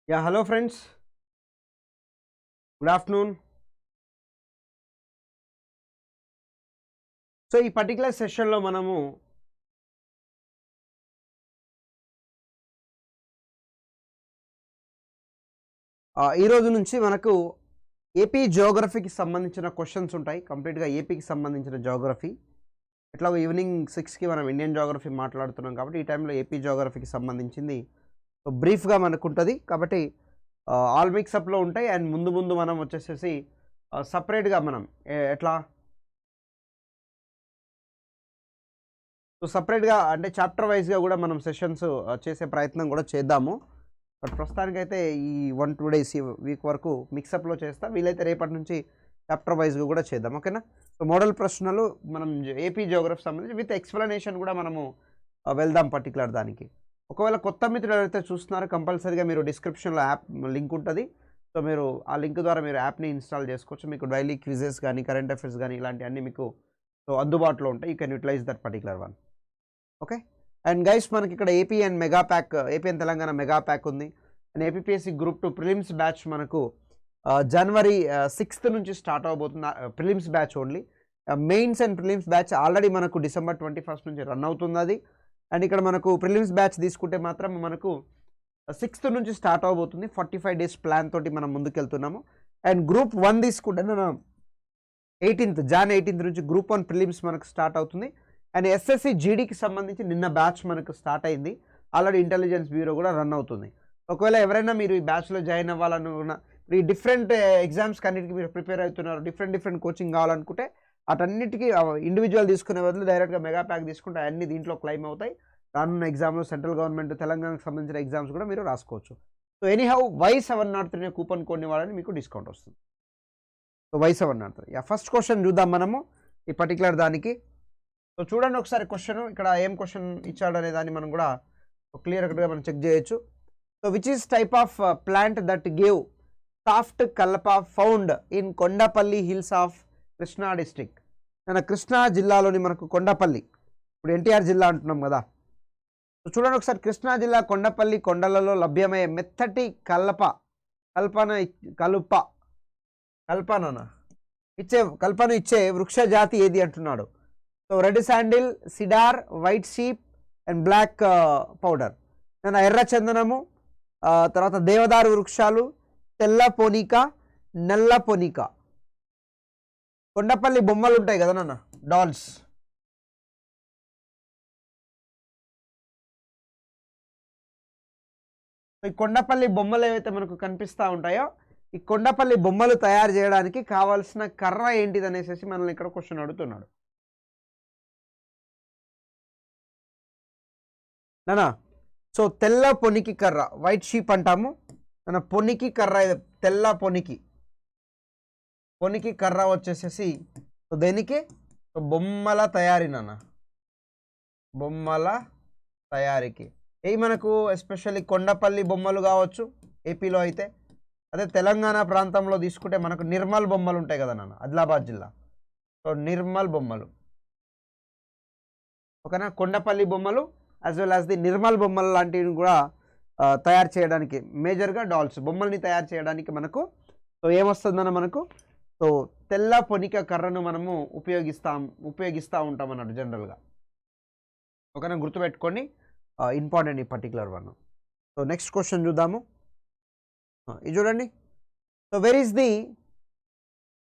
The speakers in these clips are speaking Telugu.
Yeah, hello friends. Good afternoon. So ఈ పర్టికులర్ సెషన్లో మనము ఈ రోజు నుంచి మనకు ఏపీ జియోగ్రఫీకి సంబంధించిన క్వశ్చన్స్ ఉంటాయి. కంప్లీట్గా ఏపీకి సంబంధించిన జియోగ్రఫీ. ఎట్లాగో ఈవినింగ్ 6కి మనం ఇండియన్ జియోగ్రఫీ మాట్లాడుతున్నాం కాబట్టి ఈ టైంలో ఏపీ జియోగ్రఫీకి సంబంధించింది సో బ్రీఫ్గా మనకు ఉంటుంది. కాబట్టి ఆల్ మిక్సప్లో ఉంటాయి. అండ్ ముందు ముందు మనం వచ్చేసేసి సపరేట్గా మనం ఎట్లా సో సపరేట్గా అంటే చాప్టర్ వైజ్గా కూడా మనం సెషన్స్ చేసే ప్రయత్నం కూడా చేద్దాము. బట్ ప్రస్తుతానికైతే ఈ 1-2 డేస్ ఈ వీక్ వరకు మిక్సప్లో చేస్తా. వీలైతే రేపటి నుంచి చాప్టర్ వైజ్గా కూడా చేద్దాం. ఓకేనా. సో మోడల్ ప్రశ్నలు మనం ఏపీ జియోగ్రఫీ సంబంధించి విత్ ఎక్స్ప్లెనేషన్ కూడా మనము వెళ్దాం పర్టికులర్ దానికి. ఒకవేళ కొత్త మిత్రులు ఎవరైతే చూస్తున్నారో కంపల్సరీగా మీరు డిస్క్రిప్షన్లో యాప్ లింక్ ఉంటుంది. సో మీరు ఆ లింక్ ద్వారా మీరు యాప్ని ఇన్స్టాల్ చేసుకోవచ్చు. మీకు డైలీ క్విజెస్ కానీ కరెంట్ అఫైర్స్ కానీ ఇలాంటివన్నీ మీకు సో అందుబాటులో ఉంటాయి. You can utilise that particular one. Okay. And guys మనకి ఇక్కడ AP and mega pack, AP and Telangana mega pack ఉంది. And APPSC group 2 prelims batch మనకు జనవరి 6th నుంచి స్టార్ట్ అవబోతుంది. Prelims batch only. Mains and prelims batch already మనకు December 21st నుంచి రన్ అవుతుంది అది. అండ్ ఇక్కడ మనకు ప్రిలిమ్స్ బ్యాచ్ తీసుకుంటే మాత్రం మనకు 6th నుంచి స్టార్ట్ అవబోతుంది. 45 days ప్లాన్ తోటి మనం ముందుకెళ్తున్నాము. అండ్ గ్రూప్ 1 తీసుకుంటే Jan 18th నుంచి గ్రూప్ 1 ప్రిలిమ్స్ మనకు స్టార్ట్ అవుతుంది. అండ్ ఎస్ఎస్సి జీడీకి సంబంధించి నిన్న బ్యాచ్ మనకు స్టార్ట్ అయింది. ఆల్రెడీ ఇంటెలిజెన్స్ బ్యూరో కూడా రన్ అవుతుంది. ఒకవేళ ఎవరైనా మీరు ఈ బ్యాచ్లో జాయిన్ అవ్వాలనుకున్న ఈ డిఫరెంట్ ఎగ్జామ్స్కి అన్నిటికీ మీరు ప్రిపేర్ అవుతున్నారు, డిఫరెంట్ కోచింగ్ కావాలనుకుంటే అటన్నిటికీ ఇండివిజువల్ తీసుకునే బదులు డైరెక్ట్గా మెగా ప్యాక్ తీసుకుంటే అన్ని దీంట్లో క్లైమ్ అవుతాయి. రానున్న ఎగ్జామ్లో సెంట్రల్ గవర్నమెంట్ తెలంగాణకు సంబంధించిన ఎగ్జామ్స్ కూడా మీరు రాసుకోవచ్చు. సో ఎనీహౌ Y703 కూపన్ కోడ్ని వాడని మీకు డిస్కౌంట్ వస్తుంది. So Y703. ఫస్ట్ క్వశ్చన్ చూద్దాం మనము ఈ పర్టికులర్ దానికి. సో చూడండి ఒకసారి క్వశ్చన్, ఇక్కడ ఏం క్వశ్చన్ ఇచ్చాడు అనే దాన్ని మనం కూడా క్లియర్ కట్గా మనం చెక్ చేయొచ్చు. So which is type of plant that gave soft కల్ప found in Kondapalli hills of Krishna district. మన కృష్ణా జిల్లాలోని మనకు కొండపల్లి, ఇప్పుడు ఎన్టీఆర్ జిల్లా అంటున్నాం కదా. సో చూడండి ఒకసారి కృష్ణా జిల్లా కొండపల్లి కొండలలో లభ్యమయ్యే మెత్తటి కల్పను ఇచ్చే వృక్ష జాతి ఏది అంటున్నాడు. So red sandal, cedar, white sheep and black powder. ఎర్ర చందనము, తర్వాత దేవదారు వృక్షాలు, తెల్ల పోనిక, నల్ల పోనిక. కొండపల్లి బొమ్మలు ఉంటాయి కదా నాన్న, డాల్స్. ఈ కొండపల్లి బొమ్మలు ఏవైతే మనకు కనిపిస్తూ ఉంటాయో ఈ కొండపల్లి బొమ్మలు తయారు చేయడానికి కావాల్సిన కర్ర ఏంటిది అనేసి మనల్ని ఇక్కడ క్వశ్చన్ అడుగుతున్నాడు నానా. సో తెల్ల పొనికి కర్ర, వైట్ షీప్ అంటాము. మన పొనికి కర్ర, తెల్ల పొనికి కర్ర వచ్చేసేసి సో దేనికి, సో బొమ్మల తయారీ నాన్న, బొమ్మల తయారీకి. ఏ మనకు ఎస్పెషల్లీ కొండపల్లి బొమ్మలు కావచ్చు ఏపీలో అయితే. అదే తెలంగాణ ప్రాంతంలో తీసుకుంటే మనకు నిర్మల్ బొమ్మలు ఉంటాయి కదా నాన్న, ఆదిలాబాద్ జిల్లా. సో నిర్మల్ బొమ్మలు, ఓకేనా. కొండపల్లి బొమ్మలు as well as the Nirmal బొమ్మలు లాంటివి కూడా తయారు చేయడానికి, మేజర్గా డాల్స్ బొమ్మల్ని తయారు చేయడానికి మనకు సో ఏమొస్తుందన్న మనకు సో తెల్ల పొనిక కర్రను మనము ఉపయోగిస్తూ ఉంటాం అన్నట్టు జనరల్గా. ఓకేనా, గుర్తుపెట్టుకోండి, ఇంపార్టెంట్ ఈ particular one. So next question చూద్దాము. ఇది చూడండి. So where is the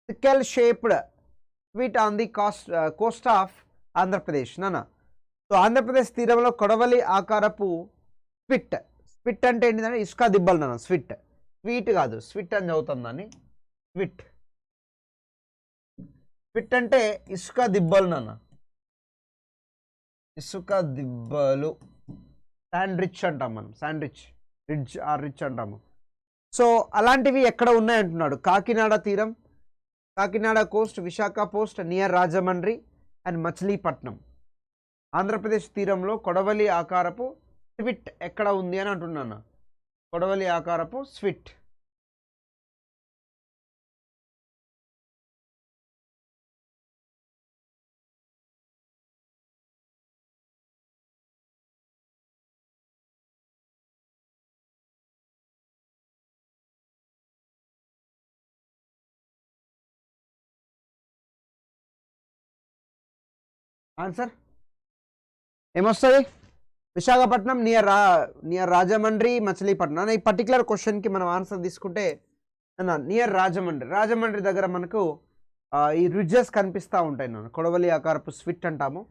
sickle shaped sweet on the Coast of Andhra Pradesh నానా. సో ఆంధ్రప్రదేశ్ తీరంలో కొడవలి ఆకారపు స్విట్ అంటే ఏంటిదంటే ఇసుక దిబ్బలు నాన్న. స్వీట్ కాదు, స్విట్ అని చదువుతాం దాన్ని. స్విట్ అంటే ఇసుక దిబ్బలు నాన్న, ఇసుక దిబ్బలు. శాండ్రిచ్ అంటాం మనం, రిడ్జ్ ఆర్ రిచ్ అంటాము. సో అలాంటివి ఎక్కడ ఉన్నాయంటున్నాడు. కాకినాడ తీరం, Kakinada Coast, Visakha post near Rajahmundry and Machilipatnam. Andhra Pradesh తీరంలో కొడవలి ఆకారపు స్విట్ ఎక్కడ ఉంది అని అంటున్నాను. కొడవలి ఆకారపు స్విట్. ఆన్సర్ ఏమొస్తుంది? విశాఖపట్నం నియర్ రాజమండ్రి, మచిలీపట్నం. ఈ పర్టికులర్ క్వశ్చన్కి మనం ఆన్సర్ తీసుకుంటే నియర్ రాజమండ్రి దగ్గర మనకు ఈ రిడ్జెస్ కనిపిస్తూ ఉంటాయి నాన్న. కొడవలి ఆకారపు స్విట్ అంటాము.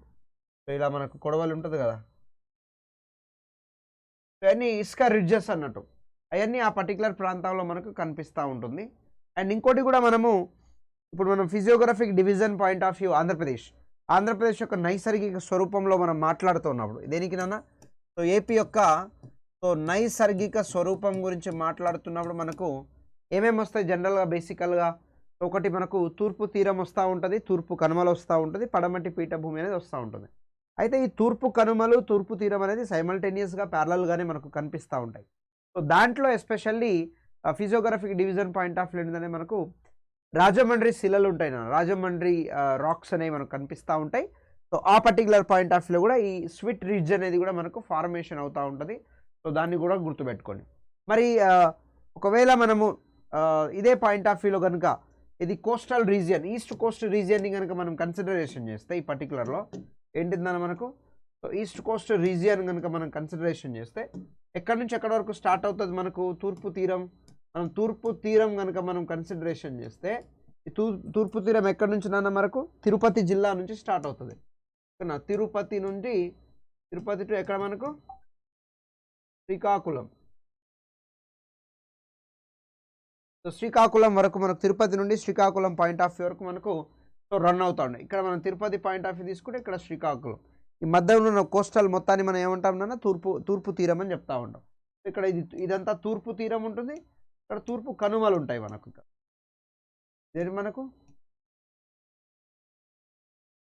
ఇలా మనకు కొడవలి ఉంటుంది కదా, ఇవన్నీ ఇసుక రిడ్జెస్ అన్నట్టు. అవన్నీ ఆ పర్టికులర్ ప్రాంతంలో మనకు కనిపిస్తూ ఉంటుంది. అండ్ ఇంకోటి కూడా మనము ఇప్పుడు మనం physiographic division point of view Andhra Pradesh యొక్క నైసర్గిక స్వరూపంలో మనం మాట్లాడుతున్నప్పుడు దేనికి నాన్న? సో ఏపీ యొక్క నైసర్గిక స్వరూపం గురించి మాట్లాడుతున్నప్పుడు మనకు ఏమేమి వస్తాయి జనరల్గా బేసికల్గా? ఒకటి మనకు తూర్పు తీరం వస్తూ ఉంటుంది, తూర్పు కనుమలు వస్తూ ఉంటుంది, పడమటి పీఠభూమి అనేది వస్తూ ఉంటుంది. అయితే ఈ తూర్పు కనుమలు, తూర్పు తీరం అనేది సైమల్టేనియస్గా ప్యారలల్గానే మనకు కనిపిస్తూ ఉంటాయి. సో దాంట్లో especially physiographic division point of view ఏంటంటే మనకు రాజమండ్రి శిలలు ఉంటాయి నా, రాజమండ్రి రాక్స్ అనేవి మనకు కనిపిస్తూ ఉంటాయి. సో ఆ పర్టికులర్ పాయింట్ ఆఫ్ వ్యూ కూడా ఈ స్విట్ రిడ్జ్ అనేది కూడా మనకు ఫార్మేషన్ అవుతూ ఉంటుంది. సో దాన్ని కూడా గుర్తుపెట్టుకోండి. మరి ఒకవేళ మనము ఇదే పాయింట్ ఆఫ్ వ్యూలో కనుక ఇది కోస్టల్ రీజియన్, ఈస్ట్ కోస్ట్ రీజియన్ని కనుక మనం కన్సిడరేషన్ చేస్తే ఈ పర్టికులర్లో ఏంటిందన్న మనకు ఈస్ట్ కోస్ట్ రీజియన్ కనుక మనం కన్సిడరేషన్ చేస్తే ఎక్కడి నుంచి ఎక్కడి వరకు స్టార్ట్ అవుతుంది మనకు? తూర్పు తీరం. మనం తూర్పు తీరం కనుక మనం కన్సిడరేషన్ చేస్తే ఈ తూర్పు తీరం ఎక్కడి నుంచి నాన్న మనకు? తిరుపతి జిల్లా నుంచి స్టార్ట్ అవుతుంది. తిరుపతి నుండి తిరుపతి టు ఎక్కడ మనకు? శ్రీకాకుళం. సో శ్రీకాకుళం వరకు మనకు తేరుపతి నుండి శ్రీకాకుళం పాయింట్ ఆఫ్ వ్యూ వరకు మనకు రన్ అవుతా ఉన్నాయి. ఇక్కడ మనం తిరుపతి పాయింట్ ఆఫ్ వ్యూ తీసుకుంటే ఇక్కడ శ్రీకాకుళం ఈ మధ్యలో ఉన్న కోస్టల్ మొత్తాన్ని మనం ఏమంటాం నాన్న? తూర్పు తీరం అని చెప్తా ఉంటాం. ఇక్కడ ఇదంతా తూర్పు తీరం ఉంటుంది, ఇక్కడ తూర్పు కనుమలు ఉంటాయి మనకు. ఇదేంటి మనకు?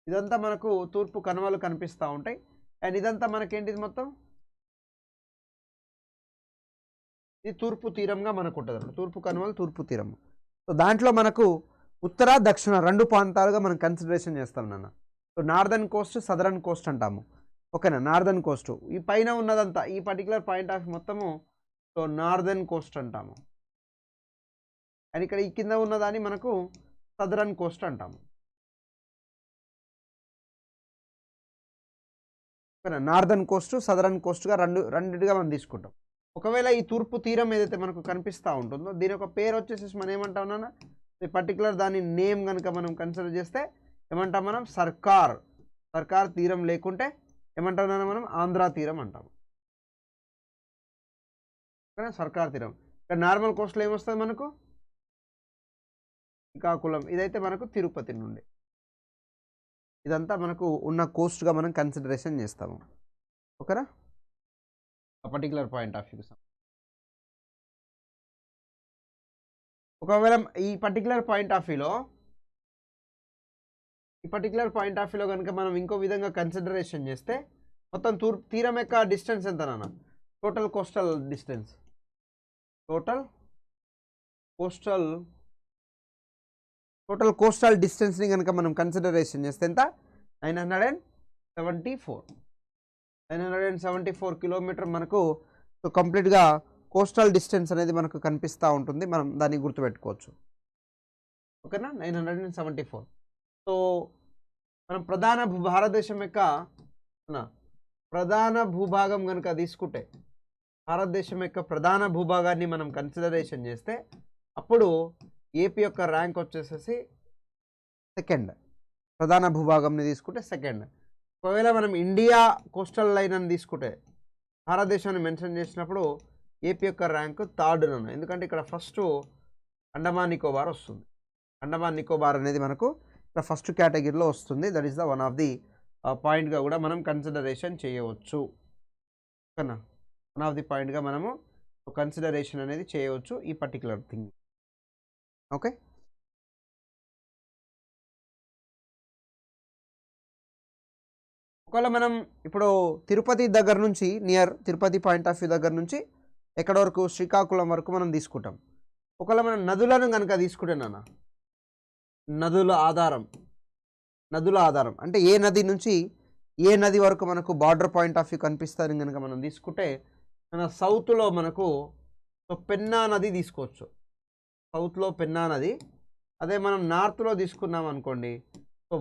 ఇదంతా మనకు తూర్పు కనుమలు కనిపిస్తూ ఉంటాయి. అండ్ ఇదంతా మనకేంటిది మొత్తం? ఇది తూర్పు తీరంగా మనకు ఉంటుంది అన్నమాట. తూర్పు కనుమలు, తూర్పు తీరం. సో దాంట్లో మనకు ఉత్తర దక్షిణ రెండు ప్రాంతాలుగా మనం కన్సిడరేషన్ చేస్తాం నాన్న. So northern Coast, southern Coast అంటాము. ఓకేనా? నార్దర్న్ కోస్ట్ ఈ పైన ఉన్నదంతా ఈ పర్టికులర్ పాయింట్ ఆఫ్ మొత్తము సో నార్దర్న్ కోస్ట్ అంటాము. అండ్ ఇక్కడ ఈ కింద ఉన్నదాన్ని మనకు సదరన్ కోస్ట్ అంటాము. ఓకేనా? నార్దర్న్ కోస్ట్, సదరన్ కోస్ట్గా రెండింటిగా మనం తీసుకుంటాం. ఒకవేళ ఈ తూర్పు తీరం ఏదైతే మనకు కనిపిస్తూ ఉంటుందో దీని ఒక పేరు వచ్చేసి మనం ఏమంటాం నాన్న? ఈ పర్టికులర్ దాని నేమ్ కనుక మనం కన్సిడర్ చేస్తే ఏమంటాం మనం? సర్కార్ తీరం. లేకుంటే ఏమంటాం నాన్న మనం? ఆంధ్ర తీరం అంటాము. సర్కార్ తీరం. ఇక్కడ నార్మల్ కోస్ట్లో ఏమొస్తుంది మనకు? శ్రీకాకుళం. ఇదైతే మనకు తిరుపతి నుండి. ఇదంతా మనకు ఉన్న కోస్ట్గా మనం కన్సిడరేషన్ చేస్తాము. ఓకేనా? Particular point of view. ఒకవేళ ఈ పర్టికులర్ పాయింట్ ఆఫ్ వ్యూలో కనుక మనం ఇంకో విధంగా కన్సిడరేషన్ చేస్తే మొత్తం తీరం యొక్క డిస్టెన్స్ ఎంత నాన్న? టోటల్ కోస్టల్ డిస్టెన్స్ని కనుక మనం కన్సిడరేషన్ చేస్తే ఎంత? 974 కిలోమీటర్ మనకు కంప్లీట్గా కోస్టల్ డిస్టెన్స్ అనేది మనకు కనిపిస్తూ ఉంటుంది. మనం దాన్ని గుర్తుపెట్టుకోవచ్చు. ఓకేనా? 974. సో మనం భారతదేశం యొక్క ప్రధాన భూభాగం కనుక తీసుకుంటే భారతదేశం యొక్క ప్రధాన భూభాగాన్ని మనం కన్సిడరేషన్ చేస్తే అప్పుడు ఏపీ యొక్క ర్యాంక్ వచ్చేసేసి సెకండ్. ప్రధాన భూభాగంని తీసుకుంటే సెకండ్. ఒకవేళ మనం ఇండియా కోస్టల్ లైన్ అని తీసుకుంటే భారతదేశాన్ని మెన్షన్ చేసినప్పుడు ఏపీ యొక్క ర్యాంక్ థర్డ్ నన్ను. ఎందుకంటే ఇక్కడ ఫస్ట్ అండమాన్ నికోబార్ వస్తుంది. అండమాన్ నికోబార్ అనేది మనకు ఇక్కడ ఫస్ట్ కేటగిరీలో వస్తుంది. That is the one of the పాయింట్గా కూడా మనం కన్సిడరేషన్ చేయవచ్చు. ఓకేనా? వన్ ఆఫ్ ది పాయింట్గా మనము కన్సిడరేషన్ అనేది చేయవచ్చు ఈ పర్టికులర్ థింగ్. ఓకే? ఒకవేళ మనం ఇప్పుడు తిరుపతి దగ్గర నుంచి తిరుపతి పాయింట్ ఆఫ్ వ్యూ దగ్గర నుంచి ఎక్కడ వరకు? శ్రీకాకుళం వరకు మనం తీసుకుంటాం. ఒకవేళ మనం నదులను కనుక తీసుకుంటే నాన్న, నదుల ఆధారం అంటే ఏ నది నుంచి ఏ నది వరకు మనకు బార్డర్ పాయింట్ ఆఫ్ వ్యూ కనిపిస్తుందని కనుక మనం తీసుకుంటే మన సౌత్లో మనకు పెన్నా నది తీసుకోవచ్చు. సౌత్లో పెన్నా నది. అదే మనం నార్త్లో తీసుకున్నాం అనుకోండి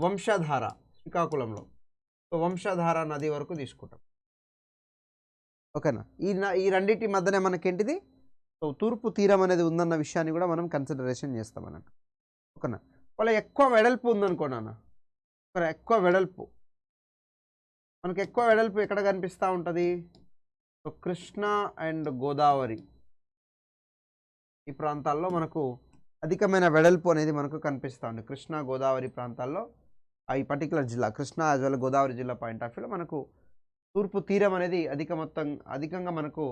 వంశధార శ్రీకాకుళంలో. సో వంశధార నది వరకు తీసుకుంటాం. ఓకేనా. ఈ రెండింటి మధ్యనే మనకేంటిది, సో తూర్పు తీరం అనేది ఉందన్న విషయాన్ని కూడా మనం కన్సిడరేషన్ చేస్తాం అన్నట్టు. ఓకేనా. వాళ్ళ ఎక్కువ వెడల్పు ఉందనుకోండి అన్న, ఎక్కువ వెడల్పు, మనకు ఎక్కువ వెడల్పు ఎక్కడ కనిపిస్తూ ఉంటుంది, సో కృష్ణా అండ్ గోదావరి ఈ ప్రాంతాల్లో మనకు అధికమైన వెడల్పు అనేది మనకు కనిపిస్తూ ఉంది. కృష్ణా గోదావరి ప్రాంతాల్లో ఈ పర్టికులర్ జిల్లా కృష్ణా యాజ్ వెల్ గోదావరి జిల్లా పాయింట్ ఆఫ్ వ్యూలో మనకు తూర్పు తీరం అనేది అధికంగా మనకు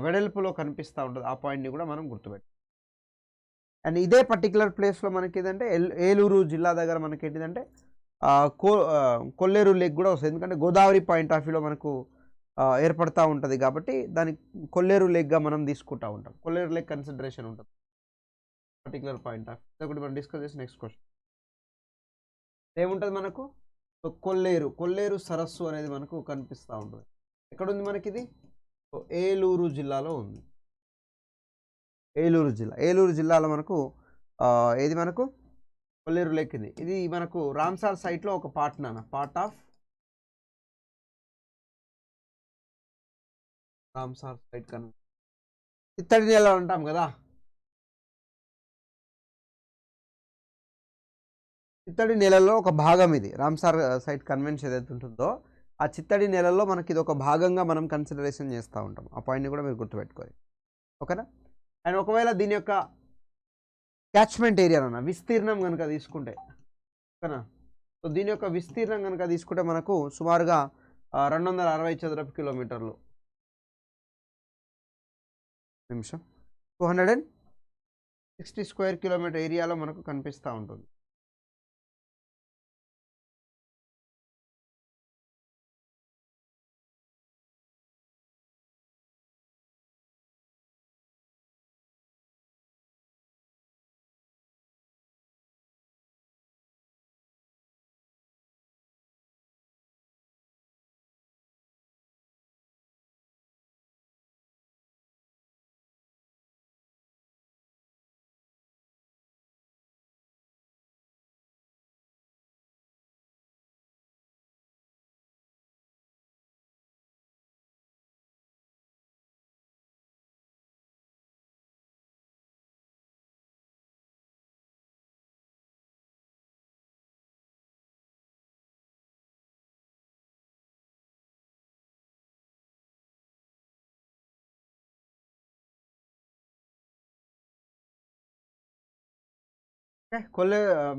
వెడల్పులో కనిపిస్తూ ఉంటుంది. ఆ పాయింట్ని కూడా మనం గుర్తుపెట్టాం. అండ్ ఇదే పర్టికులర్ ప్లేస్లో మనకి ఏదంటే ఏలూరు జిల్లా దగ్గర మనకి ఏంటిదంటే కొల్లేరు లేక్ కూడా వస్తుంది. ఎందుకంటే గోదావరి పాయింట్ ఆఫ్ వ్యూలో మనకు ఏర్పడుతూ ఉంటుంది కాబట్టి దాన్ని కొల్లేరు లేక్గా మనం తీసుకుంటూ ఉంటాం. కొల్లేరు లేక్ కన్సిడరేషన్ ఉంటుంది పర్టికులర్ పాయింట్ ఆఫ్ వ్యూ. ఒకటి మనం డిస్కస్ చేసి నెక్స్ట్ క్వశ్చన్ ఏముంటుంది మనకు, సో కొల్లేరు సరస్సు అనేది మనకు కనిపిస్తూ ఉంటుంది. ఎక్కడుంది మనకి ఇది, సో ఏలూరు జిల్లాలో ఉంది. ఏలూరు జిల్లాలో మనకు ఏది మనకు కొల్లేరు లేక్ ఇది మనకు రామ్సార్ సైట్లో ఒక పార్ట్ ఆఫ్ రామ్సార్ సైట్ కన్నా చిత్తడి నేల అంటాం కదా, చిత్తడి నేలలో ఒక భాగం ఇది. రామ్సార్ సైట్ కన్వెన్షన్ ఏదైతే ఉంటుందో ఆ చిత్తడి నేలలో మనకి ఇది ఒక భాగంగా మనం కన్సిడరేషన్ చేస్తూ ఉంటాం. ఆ పాయింట్ని కూడా మీరు గుర్తుపెట్టుకోవాలి. ఓకేనా. అండ్ ఒకవేళ దీని యొక్క క్యాచ్మెంట్ ఏరియా అన్న విస్తీర్ణం కనుక తీసుకుంటే, ఓకేనా, సో దీని యొక్క విస్తీర్ణం కనుక తీసుకుంటే మనకు సుమారుగా 260 చదరపు కిలోమీటర్లు, 260 స్క్వేర్ కిలోమీటర్ ఏరియాలో మనకు కనిపిస్తూ ఉంటుంది.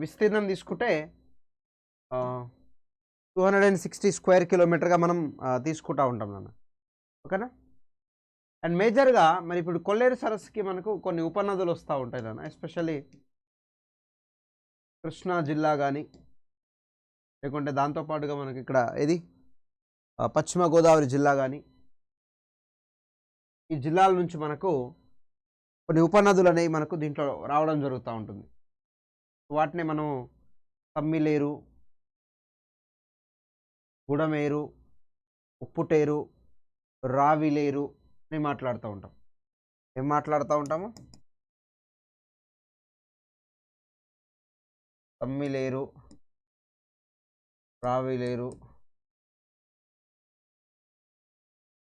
విస్తీర్ణం తీసుకుంటే 260 స్క్వేర్ కిలోమీటర్గా మనం తీసుకుంటూ ఉంటాం నాన్న. ఓకేనా. అండ్ మేజర్గా మరి ఇప్పుడు కొల్లేరు సరస్సుకి మనకు కొన్ని ఉపనదులు వస్తూ ఉంటాయి నాన్న. ఎస్పెషల్లీ కృష్ణా జిల్లా కానీ లేకుంటే దాంతోపాటుగా మనకి ఇక్కడ ఏది పశ్చిమ గోదావరి జిల్లా కానీ, ఈ జిల్లాల నుంచి మనకు కొన్ని ఉపనదులు అనేవి మనకు దీంట్లో రావడం జరుగుతూ ఉంటుంది. వాటిని మనం తమ్మిలేరు, బుడమేరు, ఉప్పుటేరు, రావిలేరు అని మాట్లాడుతూ ఉంటాం. ఏం మాట్లాడుతూ ఉంటాము, తమ్మిలేరు, రావిలేరు,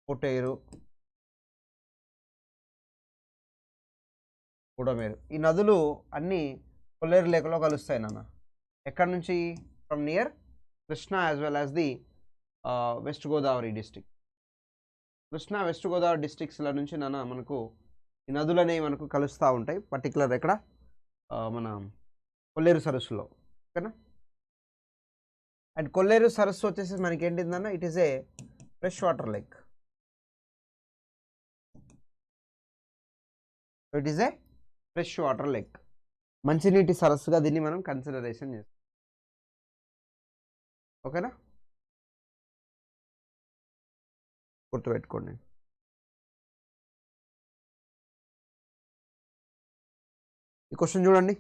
ఉప్పుటేరు, బుడమేరు. ఈ నదులు అన్నీ కొల్లేరు లేకలో కలుస్తాయి నాన్న. ఎక్కడి నుంచి, from near Krishna as well as the west Godavari district. Krishna west Godavari డిస్ట్రిక్ట్స్ల నుంచి నాన్న మనకు ఈ నదులు అనేవి మనకు కలుస్తూ ఉంటాయి. పర్టికులర్ ఎక్కడ మన కొల్లేరు సరస్సులో. ఓకేనా. అండ్ కొల్లేరు సరస్సు వచ్చేసి మనకి ఏంటిందన్న, it is a fresh water lake. It is a fresh water lake, మంచినీటి సరస్సుగా దీన్ని మనం కన్సిడరేషన్ చేస్తాం. ఓకేనా, గుర్తుపెట్టుకోండి. ఈ క్వశ్చన్ చూడండి.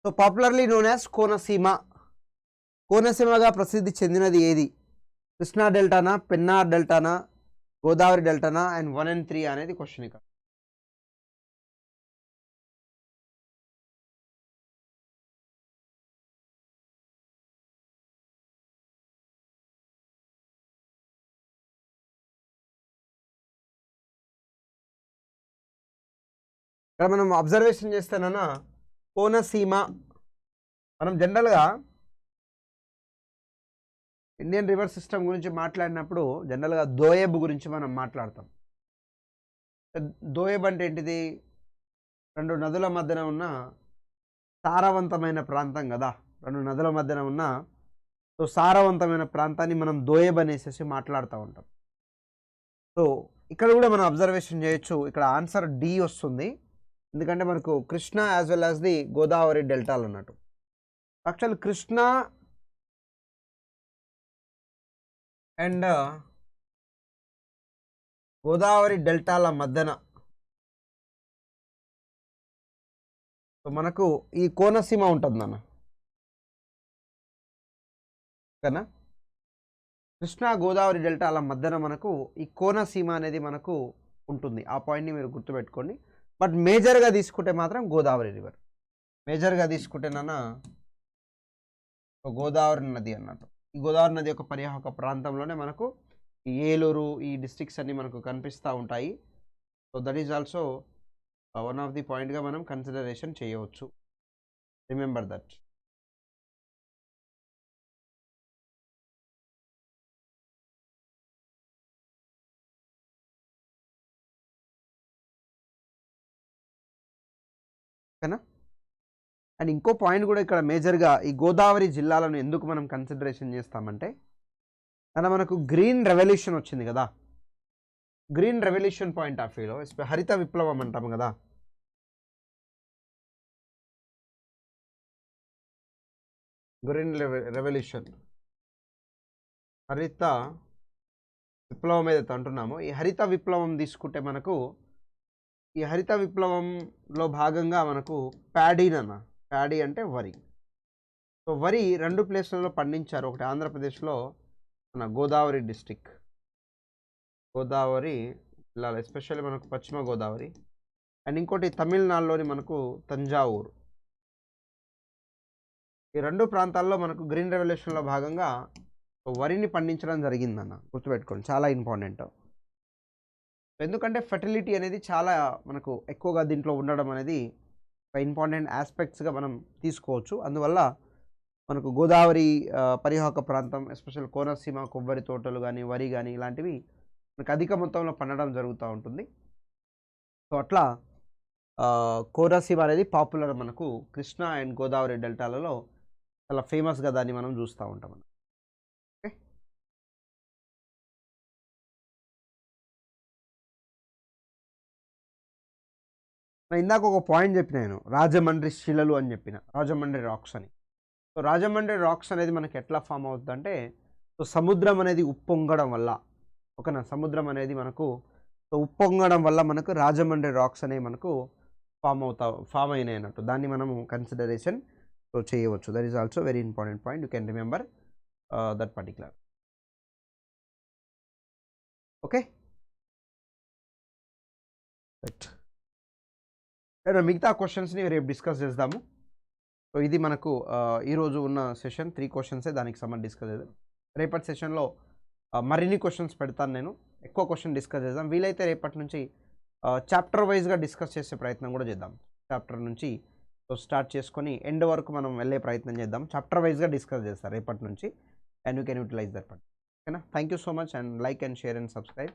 So popularly known as Konaseema. కోనసీమగా ప్రసిద్ధి చెందినది ఏది? కృష్ణా డెల్టానా, పెన్నార్ డెల్టానా, గోదావరి డెల్టానా, అండ్ 1 and 3 అనేది క్వశ్చన్ ఇక్కడ. ఇక్కడ మనం అబ్జర్వేషన్ చేస్తానన్నా కోనసీమ, మనం జనరల్గా ఇండియన్ రివర్ సిస్టమ్ గురించి మాట్లాడినప్పుడు జనరల్గా దోయబ్ గురించి మనం మాట్లాడతాం. దోయబ్ అంటే ఏంటిది? 2 నదుల మధ్యన ఉన్న సారవంతమైన ప్రాంతం కదా. 2 నదుల మధ్యన ఉన్న సో సారవంతమైన ప్రాంతాన్ని మనం దోయబ్ అనేసి మాట్లాడుతూ ఉంటాం. సో ఇక్కడ కూడా మనం అబ్జర్వేషన్ చేయొచ్చు. ఇక్కడ ఆన్సర్ డి వస్తుంది, ఎందుకంటే మనకు Krishna as well as the Godavari డెల్టాలు అన్నట్టు. యాక్చువల్ కృష్ణా అండ్ గోదావరి డెల్టాల మధ్యన సో మనకు ఈ కోనసీమ ఉంటుంది అన్న. ఓకేనా? కృష్ణా గోదావరి డెల్టాల మధ్యన మనకు ఈ కోనసీమ అనేది మనకు ఉంటుంది. ఆ పాయింట్ని మీరు గుర్తుపెట్టుకోండి. బట్ మేజర్గా తీసుకుంటే మాత్రం గోదావరి రివర్. మేజర్గా తీసుకుంటేనన్నా గోదావరి నది అన్నట్టు. ఈ గోదావరి నది యొక్క పరివాహక ప్రాంతంలోనే మనకు ఈ ఏలూరు, ఈ డిస్ట్రిక్ట్స్ అన్నీ మనకు కనిపిస్తూ ఉంటాయి. So that is also one of the పాయింట్గా మనం కన్సిడరేషన్ చేయవచ్చు. Remember that. ఓకేనా? అండ్ ఇంకో పాయింట్ కూడా ఇక్కడ మేజర్గా ఈ గోదావరి జిల్లాలను ఎందుకు మనం కన్సిడరేషన్ చేస్తామంటే, అలా మనకు గ్రీన్ రెవల్యూషన్ వచ్చింది కదా. గ్రీన్ రెవల్యూషన్ పాయింట్ ఆఫ్ వ్యూలో హరిత విప్లవం అంటాం కదా. గ్రీన్ రెవల్యూషన్, హరిత విప్లవం ఏదైతే అంటున్నామో, ఈ హరిత విప్లవం తీసుకుంటే మనకు ఈ హరిత విప్లవంలో భాగంగా మనకు ప్యాడీనన్న, ప్యాడీ అంటే వరి. సో వరి 2 ప్లేస్లలో పండించారు. ఒకటి ఆంధ్రప్రదేశ్లో మన గోదావరి డిస్టిక్, గోదావరి జిల్లాలో ఎస్పెషల్లీ మనకు పశ్చిమ గోదావరి, అండ్ ఇంకోటి తమిళనాడులోని మనకు తంజావూరు. ఈ 2 ప్రాంతాల్లో మనకు గ్రీన్ రెవల్యూషన్లో భాగంగా వరిని పండించడం జరిగిందన్న. గుర్తుపెట్టుకోండి, చాలా ఇంపార్టెంట్. ఎందుకంటే ఫెర్టిలిటీ అనేది చాలా మనకు ఎక్కువగా దీంట్లో ఉండడం అనేది ఒక ఇంపార్టెంట్ ఆస్పెక్ట్స్గా మనం తీసుకోవచ్చు. అందువల్ల మనకు గోదావరి పరివాహక ప్రాంతం, ఎస్పెషల్ కోనసీమ, కొబ్బరి తోటలు కానీ, వరి కానీ ఇలాంటివి మనకు అధిక మొత్తంలో పండడం జరుగుతూ ఉంటుంది. సో అట్లా కోనసీమ అనేది పాపులర్ మనకు కృష్ణా అండ్ గోదావరి డెల్టాలలో చాలా ఫేమస్గా దాన్ని మనం చూస్తూ ఉంటాం. ఓకే, ఇందాక ఒక పాయింట్ చెప్పిన నేను, రాజమండ్రి శిలలు అని చెప్పిన, రాజమండ్రి రాక్స్ అని. సో రాజమండ్రి రాక్స్ అనేది మనకి ఎట్లా ఫామ్ అవుతుంది అంటే, సో సముద్రం అనేది ఉప్పొంగడం వల్ల, ఓకేనా, సముద్రం అనేది మనకు సో ఉప్పొంగడం వల్ల మనకు రాజమండ్రి రాక్స్ అనేవి మనకు ఫామ్ అయినాయి అన్నట్టు. దాన్ని మనము కన్సిడరేషన్ సో చేయవచ్చు. That is also very important point. You can remember that particular. Okay, right. మిగతా క్వశ్చన్స్ని రేపు డిస్కస్ చేద్దాము. సో ఇది మనకు ఈరోజు ఉన్న సెషన్ 3 క్వశ్చన్సే, దానికి సంబంధించి డిస్కస్ చేద్దాం. రేపటి సెషన్లో మరిన్ని క్వశ్చన్స్ పెడతాను నేను, ఎక్కువ క్వశ్చన్ డిస్కస్ చేద్దాం. వీలైతే రేపటి నుంచి చాప్టర్ వైజ్గా డిస్కస్ చేసే ప్రయత్నం కూడా చేద్దాం. చాప్టర్ నుంచి స్టార్ట్ చేసుకొని ఎండ్ వరకు మనం వెళ్ళే ప్రయత్నం చేద్దాం. చాప్టర్ వైజ్గా డిస్కస్ చేస్తాం రేపటి నుంచి, and you can utilise that part. ఓకేనా? Thank you so much, and like and share and subscribe.